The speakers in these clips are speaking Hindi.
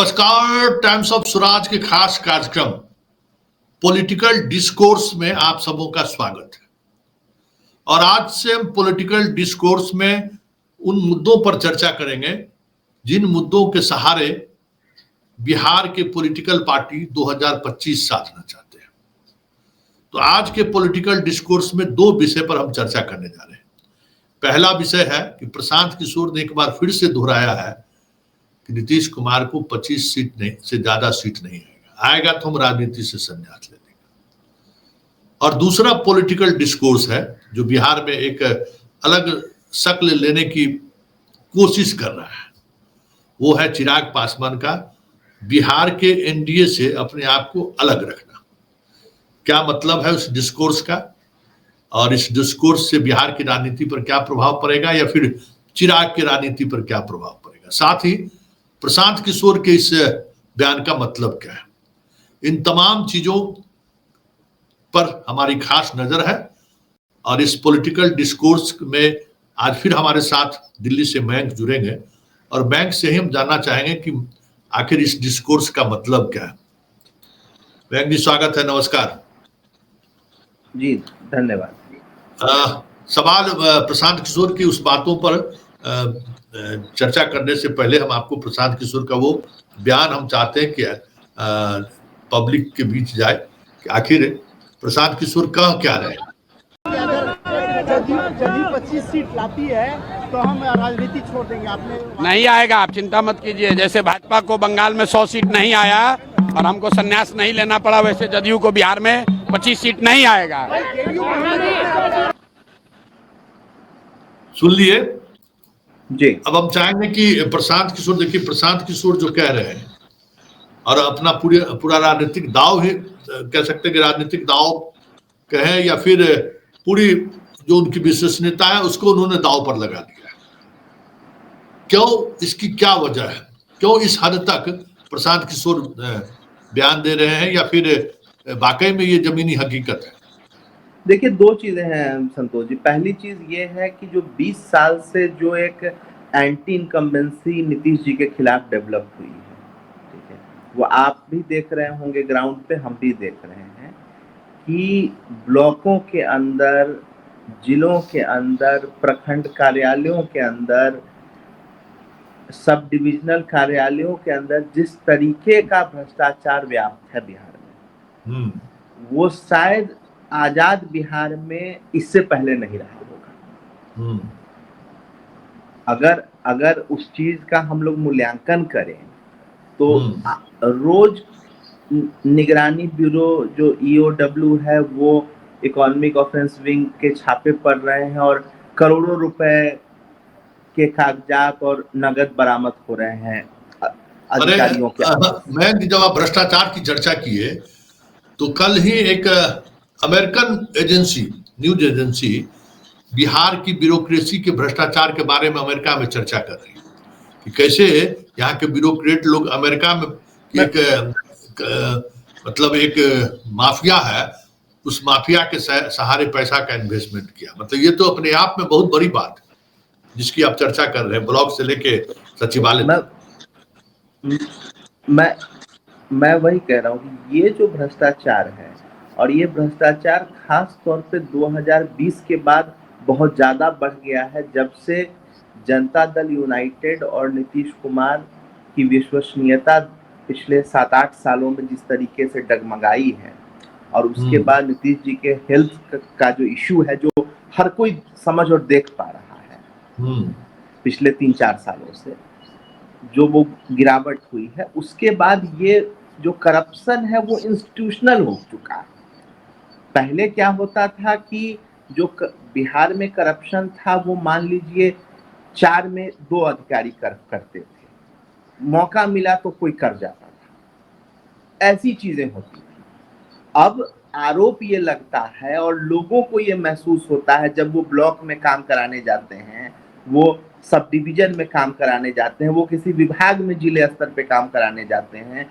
नमस्कार। टाइम्स ऑफ स्वराज के खास कार्यक्रम पॉलिटिकल डिस्कोर्स में आप सबों का स्वागत है। और आज से हम पॉलिटिकल डिस्कोर्स में उन मुद्दों पर चर्चा करेंगे जिन मुद्दों के सहारे बिहार के पॉलिटिकल पार्टी 2025 साधना चाहते हैं। तो आज के पॉलिटिकल डिस्कोर्स में दो विषय पर हम चर्चा करने जा रहे हैं। पहला विषय है कि प्रशांत किशोर ने एक बार फिर से दोहराया है कि नीतीश कुमार को 25 सीट नहीं से ज्यादा सीट नहीं आएगा तो हम राजनीति से संन्यास ले लेंगे। और दूसरा पॉलिटिकल डिस्कोर्स है जो बिहार में एक अलग शक्ल लेने की कोशिश कर रहा है, वो है चिराग पासवान का बिहार के एनडीए से अपने आप को अलग रखना। क्या मतलब है उस डिस्कोर्स का और इस डिस्कोर्स से बिहार की राजनीति पर क्या प्रभाव पड़ेगा या फिर चिराग की राजनीति पर क्या प्रभाव पड़ेगा। साथ ही प्रशांत किशोर के इस बयान का मतलब क्या है, इन तमाम चीजों पर हमारी खास नजर है। और इस पॉलिटिकल डिस्कोर्स में आज फिर हमारे साथ दिल्ली से मयंक जुड़ेंगे और मयंक से ही हम जानना चाहेंगे कि आखिर इस डिस्कोर्स का मतलब क्या है। मयंक जी स्वागत है, नमस्कार जी। धन्यवाद। सवाल प्रशांत किशोर की उस बातों पर चर्चा करने से पहले हम आपको प्रशांत किशोर का वो बयान हम चाहते हैं कि पब्लिक के बीच जाए कि आखिर प्रशांत किशोर कह क्या रहे हैं। यदि 25 सीट लाती है तो हम राजनीति छोड़ देंगे। आपने नहीं आएगा, आप चिंता मत कीजिए। जैसे भाजपा को बंगाल में 100 सीट नहीं आया और हमको संन्यास नहीं लेना पड़ा, वैसे जदयू को बिहार में 25 सीट नहीं आएगा। सुन लिए जी। अब हम चाहेंगे कि प्रशांत किशोर, देखिए प्रशांत किशोर जो कह रहे हैं और अपना पूरा राजनीतिक दाव ही कह सकते हैं कि राजनीतिक दाव कहें या फिर पूरी जो उनकी विश्वसनीयता है उसको उन्होंने दाव पर लगा दिया है। क्यों, इसकी क्या वजह है, क्यों इस हद तक प्रशांत किशोर बयान दे रहे हैं या फिर वाकई में ये जमीनी हकीकत है। देखिए, दो चीजें हैं संतोष जी। पहली चीज ये है कि जो 20 साल से जो एक एंटी इनकम्बेंसी नीतीश जी के खिलाफ डेवलप हुई है, ठीक है, वो आप भी देख रहे होंगे ग्राउंड पे, हम भी देख रहे हैं कि ब्लॉकों के अंदर, जिलों के अंदर, प्रखंड कार्यालयों के अंदर, सब डिविजनल कार्यालयों के अंदर जिस तरीके का भ्रष्टाचार व्याप्त है बिहार में, वो शायद आजाद बिहार में इससे पहले नहीं रहा होगा। अगर उस चीज का हम लोग मूल्यांकन करें तो रोज निगरानी ब्यूरो जो EOW है वो इकोनॉमिक ऑफेंस विंग के छापे पड़ रहे हैं और करोड़ों रुपए के कागजात और नगद बरामद हो रहे हैं अधिकारियों के। मैं जब आप भ्रष्टाचार की चर्चा किए तो कल ही एक American agency, news agency Bihar की ब्यूरोक्रेसी के भ्रष्टाचार के बारे में अमेरिका में चर्चा कर रही है कि कैसे यहाँ के ब्यूरोक्रेट लोग अमेरिका में मतलब एक माफिया है, उस माफिया के सहारे पैसा का इन्वेस्टमेंट किया। मतलब ये तो अपने आप में बहुत बड़ी बात है जिसकी आप चर्चा कर रहे हैं, ब्लॉक से लेके सचिवालय। मैं वही कह रहा हूँ कि ये जो भ्रष्टाचार है और ये भ्रष्टाचार खास तौर पे 2020 के बाद बहुत ज्यादा बढ़ गया है, जब से जनता दल यूनाइटेड और नीतीश कुमार की विश्वसनीयता पिछले 7-8 सालों में जिस तरीके से डगमगाई है और उसके बाद नीतीश जी के हेल्थ का जो इश्यू है, जो हर कोई समझ और देख पा रहा है, पिछले 3-4 सालों से जो वो गिरावट हुई है, उसके बाद ये जो करप्शन है वो इंस्टीट्यूशनल हो चुका है। पहले क्या होता था कि जो बिहार में करप्शन था वो मान लीजिए 4 में 2 अधिकारी करते थे, मौका मिला तो कोई कर जाता था, ऐसी चीजें होती थी। अब आरोप ये लगता है और लोगों को ये महसूस होता है जब वो ब्लॉक में काम कराने जाते हैं, वो सब डिवीजन में काम कराने जाते हैं, वो किसी विभाग में जिले स्तर पे काम कराने जाते हैं,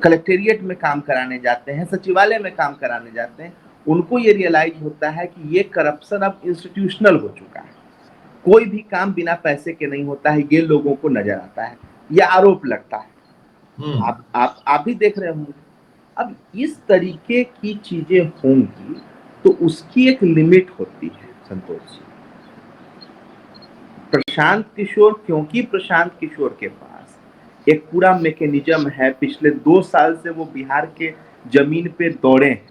कलेक्टेरिएट में काम कराने जाते हैं, सचिवालय में काम कराने जाते हैं, उनको ये रियलाइज होता है कि ये करप्शन अब इंस्टीट्यूशनल हो चुका है। कोई भी काम बिना पैसे के नहीं होता है, ये लोगों को नजर आता है, ये आरोप लगता है। आप भी देख रहे होंगे। अब इस तरीके की चीजें होंगी तो उसकी एक लिमिट होती है संतोष जी। प्रशांत किशोर, क्योंकि प्रशांत किशोर के पास एक पूरा मैकेनिज्म है, पिछले 2 साल से वो बिहार के जमीन पे दौड़े हैं।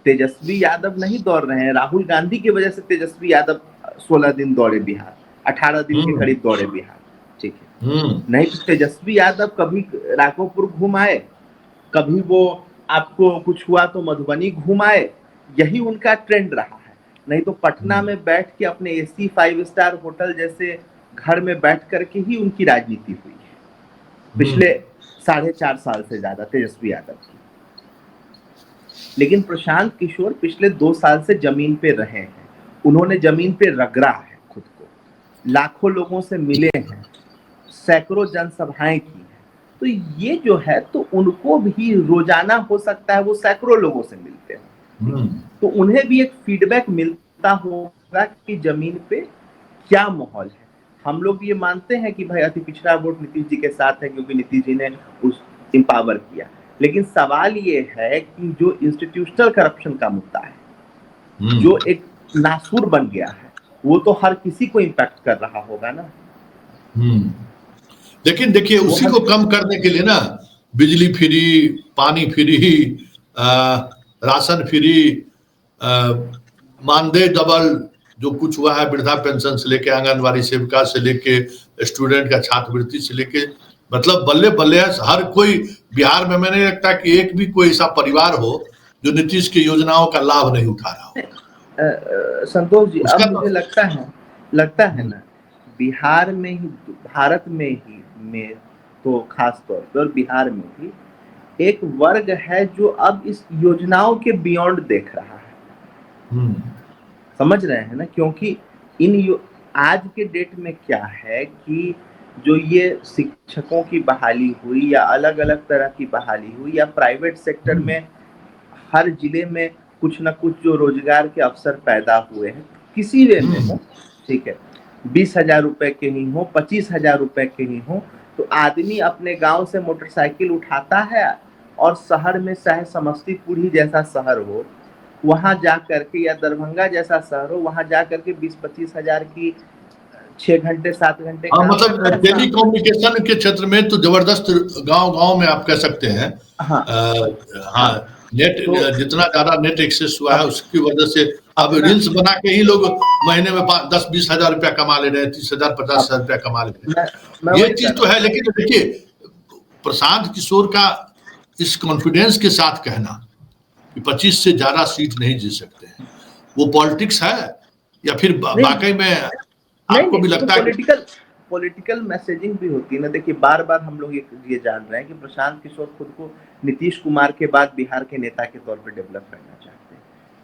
तेजस्वी यादव नहीं दौड़ रहे हैं, राहुल गांधी की वजह से तेजस्वी यादव 16 दिन दौड़े बिहार, 18 दिन के करीब दौड़े बिहार, ठीक है। नहीं तो तेजस्वी यादव कभी राघोपुर घूम आए, कभी वो आपको कुछ हुआ तो मधुबनी घूम आए, यही उनका ट्रेंड रहा है। नहीं तो पटना में बैठ के अपने AC 5 स्टार होटल जैसे घर में बैठ करके ही उनकी राजनीति हुई है पिछले 4.5 साल से ज्यादा तेजस्वी यादव की। लेकिन प्रशांत किशोर पिछले 2 साल से जमीन पे रहे हैं, उन्होंने जमीन पे रगड़ा है खुद को, लाखों लोगों से मिले हैं, सैकड़ों जनसभाएं की हैं। तो ये जो है तो उनको भी रोजाना हो सकता है वो सैकड़ों लोगों से मिलते हैं, तो उन्हें भी एक फीडबैक मिलता होगा कि जमीन पे क्या माहौल है। हम लोग ये मानते हैं कि भाई अति पिछड़ा वोट नीतीश जी के साथ है क्योंकि नीतीश जी ने उस एम्पावर किया, लेकिन सवाल ये है कि जो इंस्टीट्यूशनल करप्शन का मुद्दा है, जो एक नासूर बन गया है, वो तो हर किसी को इम्पैक्ट कर रहा होगा ना। लेकिन देखिए उसी को कम करने के लिए ना बिजली फ्री, पानी फ्री, राशन फ्री, मानदेय डबल, जो कुछ हुआ है वृद्धा पेंशन से लेके आंगनबाड़ी सेविका से लेके स्टूडेंट का छात्रवृत्ति से लेके, मतलब बल्ले बल्ले हर कोई बिहार में, मैंने लगता है कि एक भी कोई ऐसा परिवार हो जो नीतीश की योजनाओं का लाभ नहीं उठा रहा हो। संतोष जी, अब मुझे लगता है ना बिहार में ही, भारत में ही में तो खास तौर पर और बिहार में भी एक वर्ग है जो अब इस योजनाओं के बियॉन्ड देख रहा है। समझ रहे हैं ना, क्योंकि आज के डेट में क्या है कि जो ये शिक्षकों की बहाली हुई या अलग अलग तरह की बहाली हुई या प्राइवेट सेक्टर में हर जिले में कुछ ना कुछ जो रोजगार के अवसर पैदा हुए हैं, किसी वे में हो, ठीक है, 20,000 रुपए के ही हो, 25,000 रुपए के ही हो, तो आदमी अपने गांव से मोटरसाइकिल उठाता है और शहर में, चाहे समस्तीपुर ही जैसा शहर हो, वहां जा करके, या दरभंगा जैसा शहर हो, वहां जा करके 20-25 हजार की 6 घंटे 7 घंटे मतलब टेलीकम्युनिकेशन के क्षेत्र में तो जबरदस्त गांव में आप कह सकते हैं। नेट तो, जितना ज्यादा नेट एक्सेस हुआ है उसकी वजह से अब रील्स बना के ही लोग महीने में 10-20 हजार रुपया कमा ले रहे हैं, 30,000 50,000 रुपया कमा ले रहे हैं। ये चीज तो है, लेकिन देखिए प्रशांत किशोर का इस कॉन्फिडेंस के साथ कहना कि 25 से ज्यादा सीट नहीं जीत सकते हैं, वो पॉलिटिक्स है या फिर वाकई में आपको भी लगता है पॉलिटिकल मैसेजिंग भी होती है ना। देखिए बार बार हम लोग ये जान रहे हैं कि प्रशांत किशोर खुद को नीतीश कुमार के बाद बिहार के नेता के तौर पे डेवलप करना चाहते हैं।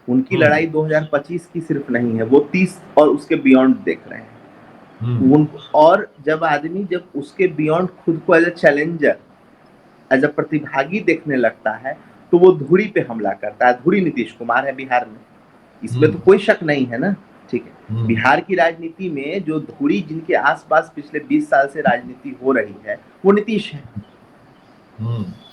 उनकी लड़ाई 2025 की सिर्फ नहीं है, वो 30 और उसके बियॉन्ड देख रहे हैं। और जब आदमी जब उसके बियॉन्ड खुद को as a challenger, as a प्रतिभागी देखने लगता है, तो वो धुरी पे हमला करता है। धुरी नीतीश कुमार है बिहार में, इसमें तो कोई शक नहीं है ना, ठीक है। बिहार की राजनीति में जो धुरी जिनके आसपास पिछले 20 साल से राजनीति हो रही है वो नीतीश है।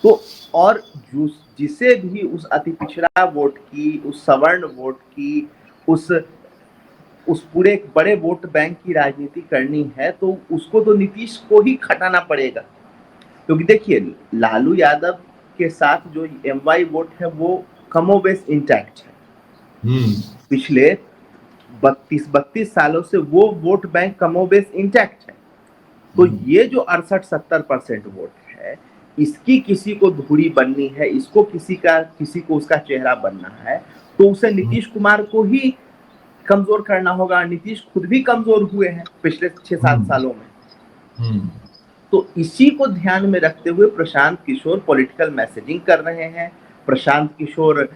तो और जिसे भी उस अति पिछड़ा वोट की, उस सवर्ण वोट की, उस पूरे एक बड़े वोट बैंक की राजनीति करनी है, तो उसको तो नीतीश को ही खटाना पड़ेगा। क्योंकि देखिए लालू यादव के साथ जो MY वोट है वो कमोबेश इंटैक्ट है। पिछले 32 सालों से वो वोट बैंक कमोबेश इंटैक्ट है। तो ये जो 68-70% वोट है, इसकी किसी को धुरी बननी है, इसको किसी को उसका चेहरा बनना है, तो उसे नीतीश कुमार को ही कमजोर करना होगा। नीतीश खुद भी कमजोर हुए हैं पिछले 6-7 सालों में। तो इसी को ध्यान में रखते हुए प्रशांत किशोर पॉलिटिकल मैसेजिंग कर रहे हैं। प्रशांत किशोर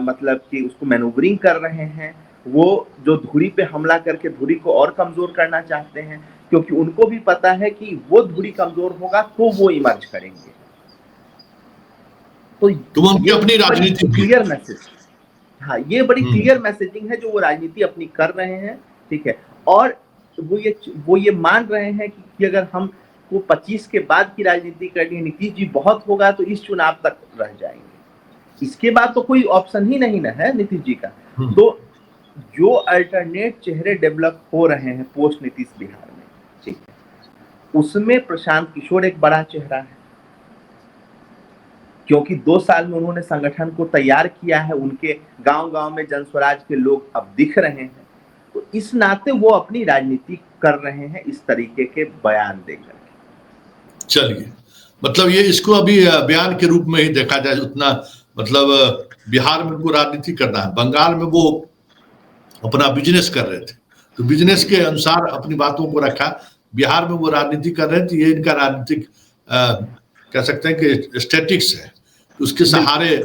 मतलब कि उसको मैनूवरिंग कर रहे हैं। वो जो धुरी पे हमला करके धुरी को और कमजोर करना चाहते हैं, क्योंकि उनको भी पता है कि वो धुरी कमजोर होगा तो वो इमर्ज करेंगे। तो उनकी अपनी राजनीति क्लियर मैसेज, हाँ, ये बड़ी क्लियर मैसेजिंग है जो वो राजनीति अपनी कर रहे हैं, ठीक है। और वो ये मान रहे हैं कि अगर हमको 25 के बाद की राजनीति करनी है, नीतीश जी बहुत होगा तो इस चुनाव तक रह जाएंगे, इसके बाद तो कोई ऑप्शन ही नहीं ना है नीतीश जी का। तो जो अल्टरनेट चेहरे डेवलप हो रहे हैं पोस्ट नीतीश बिहार में, ठीक है, उसमें प्रशांत किशोर एक बड़ा चेहरा है, क्योंकि 2 साल में उन्होंने संगठन को तैयार किया है, उनके गांव-गांव में जनस्वराज के लोग अब दिख रहे हैं, तो इस नाते वो अपनी राजनीति कर रहे हैं इस तरीके के बयान देकर। चलिए, मतलब ये इसको अभी बयान के रूप में ही देखा जाए, उतना मतलब बिहार में वो राजनीति करना है, बंगाल में वो अपना बिजनेस कर रहे थे, तो बिजनेस के अनुसार अपनी बातों को रखा, बिहार में वो राजनीति कर रहे थे, ये इनका राजनीतिक कह सकते हैं कि स्टैटिक्स है, उसके सहारे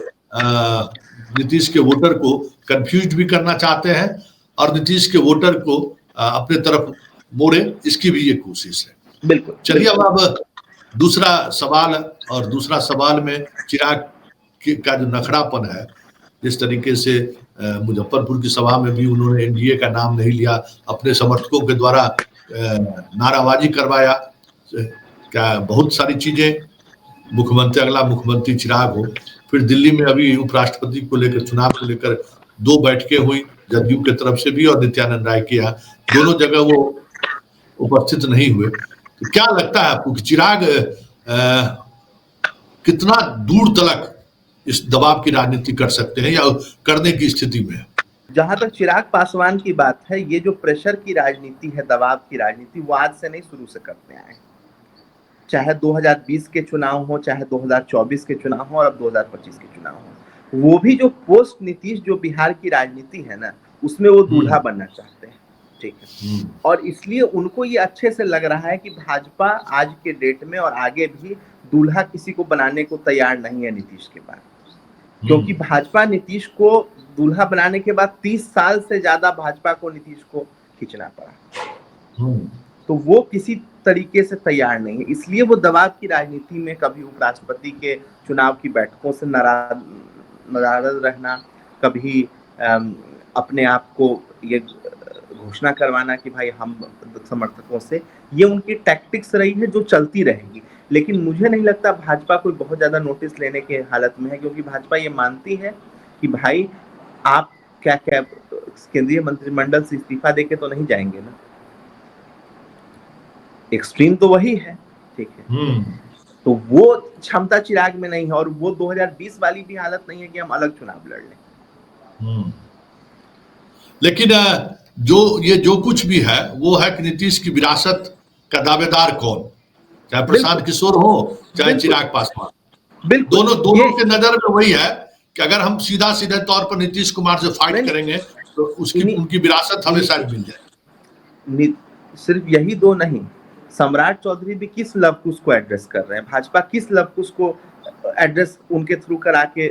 नीतीश के वोटर को कंफ्यूज भी करना चाहते हैं और नीतीश के वोटर को अपने तरफ मोड़े, इसकी भी ये कोशिश है। बिल्कुल। चलिए अब दूसरा सवाल में चिराग का जो नखड़ापन है, जिस तरीके से मुजफ्फरपुर की सभा में भी उन्होंने एनडीए का नाम नहीं लिया, अपने समर्थकों के द्वारा नाराबाजी करवाया, क्या बहुत सारी चीजें, अगला मुख्यमंत्री चिराग हो, फिर दिल्ली में अभी उपराष्ट्रपति को लेकर, चुनाव को लेकर 2 बैठकें हुई, जदयू की तरफ से भी और नित्यानंद राय की, यहाँ दोनों जगह वो उपस्थित नहीं हुए। तो क्या लगता है आपको कि चिराग कितना दूर तक इस दबाव की राजनीति कर सकते हैं या करने की स्थिति में? जहां तक चिराग पासवान की बात है, ये जो प्रेशर की राजनीति है, दबाव की राजनीति, वो आज से नहीं शुरू से करते आए, चाहे 2020 के चुनाव हो, चाहे 2024 के चुनाव हो और अब 2025 के चुनाव हो, वो भी जो पोस्ट नीतीश जो बिहार की राजनीति है ना, उसमें वो दूल्हा बनना चाहते हैं, ठीक है, और इसलिए उनको ये अच्छे से लग रहा है कि भाजपा आज के डेट में और आगे भी दूल्हा किसी को बनाने को तैयार नहीं है नीतीश के बाद, क्योंकि भाजपा नीतीश को दूल्हा बनाने के बाद 30 साल से ज्यादा भाजपा को नीतीश को खींचना पड़ा, तो वो किसी तरीके से तैयार नहीं है, इसलिए वो दबाव की राजनीति में कभी उपराष्ट्रपति के चुनाव की बैठकों से नाराज रहना, कभी अपने आप को ये घोषणा करवाना कि भाई हम समर्थकों से, ये उनकी टैक्टिक्स रही है जो चलती रहेगी। लेकिन मुझे नहीं लगता भाजपा कोई बहुत ज्यादा नोटिस लेने के हालत में है, क्योंकि भाजपा ये मानती है कि भाई आप क्या केंद्रीय मंत्रिमंडल से इस्तीफा देके तो नहीं जाएंगे ना, एक्सट्रीम तो वही है, ठीक है, तो वो क्षमता चिराग में नहीं है, और वो 2020 वाली भी हालत नहीं है कि हम अलग चुनाव लड़ लें। लेकिन जो कुछ भी है वो है कि नीतीश की विरासत का दावेदार कौन, चाहे प्रशांत किशोर हो चाहे चिराग पासवान, दोनों के नजर में वही है कि अगर हम सीधे तौर पर नीतीश कुमार से फाइट करेंगे तो उनकी विरासत हमें शायद मिल जाए। सिर्फ यही दो नहीं, सम्राट चौधरी भी किस लव कुश को एड्रेस कर रहे हैं, भाजपा किस लव कुश को एड्रेस उनके थ्रू करा के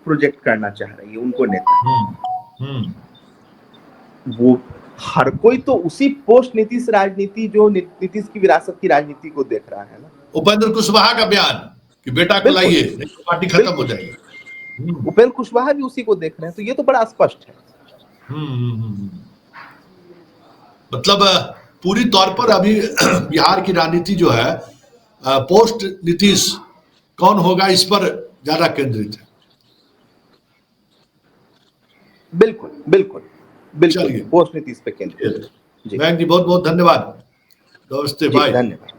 प्रोजेक्ट करना चाह रही है उनको नेता। वो हर कोई तो उसी पोस्ट नीतीश राजनीति जो नीतीश की विरासत की राजनीति को देख रहा है ना। उपेंद्र कुशवाहा का बयान कि बेटा को लाइए, पार्टी खत्म हो जाएगी, उपेंद्र कुशवाहा भी उसी को देख रहे हैं, तो ये तो बड़ा स्पष्ट है। मतलब पूरी तौर पर अभी बिहार की राजनीति जो है पोस्ट नीतीश कौन होगा इस पर ज्यादा केंद्रित है। बिल्कुल बिल्कुल बिल्कुल, पोस्ट नीतीश पे केंद्रित। मयंक जी बहुत बहुत धन्यवाद, नमस्ते भाई। धन्यवाद।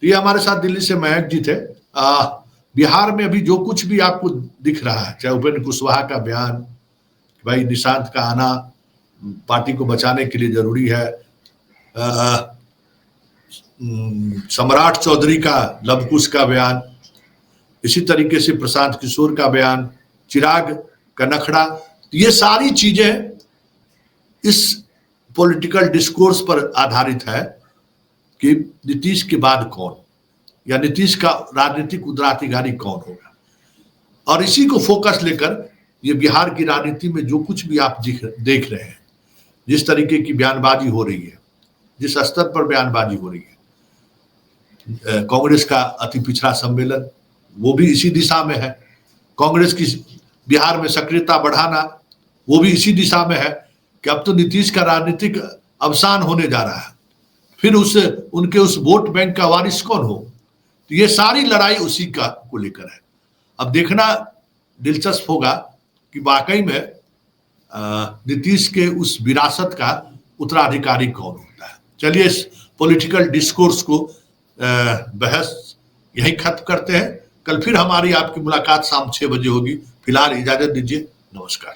ये हमारे साथ दिल्ली से मयंक जी थे। बिहार में अभी जो कुछ भी आपको दिख रहा है, चाहे उपेंद्र कुशवाहा का बयान, भाई निशांत का आना पार्टी को बचाने के लिए जरूरी है, सम्राट चौधरी का लवकुश का बयान, इसी तरीके से प्रशांत किशोर का बयान, चिराग का नखड़ा, ये सारी चीजें इस पॉलिटिकल डिस्कोर्स पर आधारित है कि नीतीश के बाद कौन या नीतीश का राजनीतिक उत्तराधिकारी कौन होगा, और इसी को फोकस लेकर ये बिहार की राजनीति में जो कुछ भी आप देख रहे हैं, जिस तरीके की बयानबाजी हो रही है, जिस स्तर पर बयानबाजी हो रही है, कांग्रेस का अति पिछड़ा सम्मेलन वो भी इसी दिशा में है, कांग्रेस की बिहार में सक्रियता बढ़ाना वो भी इसी दिशा में है, कि अब तो नीतीश का राजनीतिक अवसान होने जा रहा है, फिर उनके उस वोट बैंक का वारिस कौन हो। तो ये सारी लड़ाई उसी का को लेकर है। अब देखना दिलचस्प होगा कि वाकई में नीतीश के उस विरासत का उत्तराधिकारी कौन होता है। चलिए इस पॉलिटिकल डिस्कोर्स को बहस यही खत्म करते हैं। कल फिर हमारी आपकी मुलाकात शाम 6 बजे होगी। फिलहाल इजाजत दीजिए, नमस्कार।